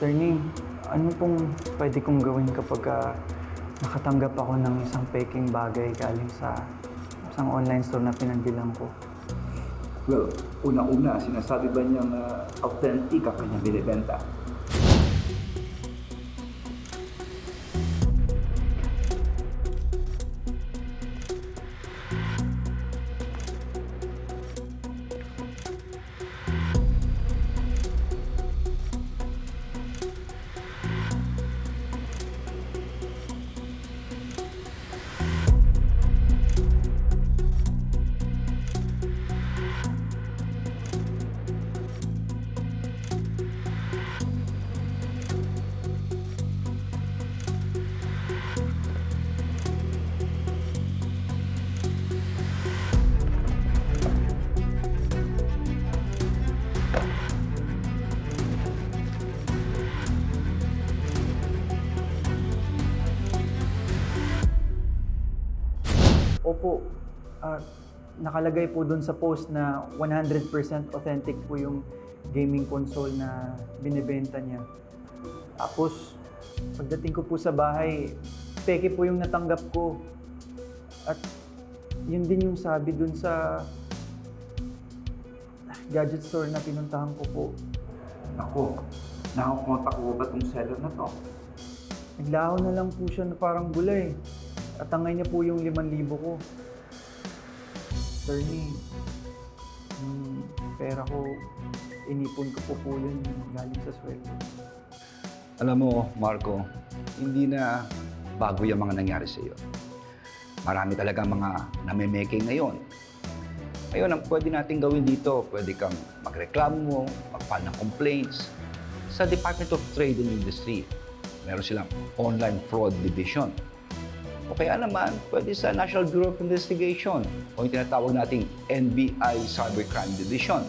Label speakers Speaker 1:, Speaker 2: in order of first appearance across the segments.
Speaker 1: Attorney, ano pong pwede kong gawin kapag nakatanggap ako ng isang peking bagay galing sa isang online store na pinagbilang ko?
Speaker 2: Well, una-una, sinasabi ba niyang authentic ang kanyang binibenta?
Speaker 1: Opo, nakalagay po dun sa post na 100% authentic po yung gaming console na binibenta niya. Tapos, pagdating ko po sa bahay, peke po yung natanggap ko. At yun din yung sabi dun sa gadget store na pinuntahan ko po.
Speaker 2: Ako, nakakontak ko ba itong seller na to?
Speaker 1: Naglaho na lang po siya na parang gulay. At tangay niya po yung 5,000 ko. Attorney, yung pera ko, inipon ko po yun galing sa sweldo.
Speaker 3: Alam mo, Marco, hindi na bago yung mga nangyari sa iyo. Marami talaga mga namemeke ngayon. Ngayon, ang pwede natin gawin dito, pwede kang magreklamo, mag-file ng complaints sa Department of Trade and Industry. Meron silang online fraud division. O kaya naman, pwede sa National Bureau of Investigation o yung tinatawag nating NBI Cybercrime Division.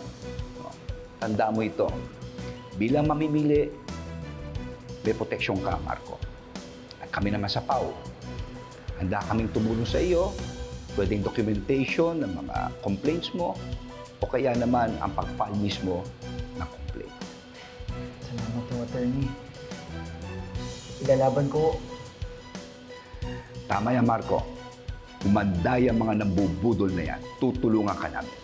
Speaker 3: Tanda mo ito, bilang mamimili, may proteksyon ka, Marco. At kami naman sa PAO, handa kaming tumulong sa iyo, pwedeng documentation ng mga complaints mo, o kaya naman ang pag-file mismo ng complaint.
Speaker 1: Salamat po, attorney. Ilalaban ko.
Speaker 3: Tama yan, Marco. Umanda yung mga nambubudol na yan. Tutulungan ka namin.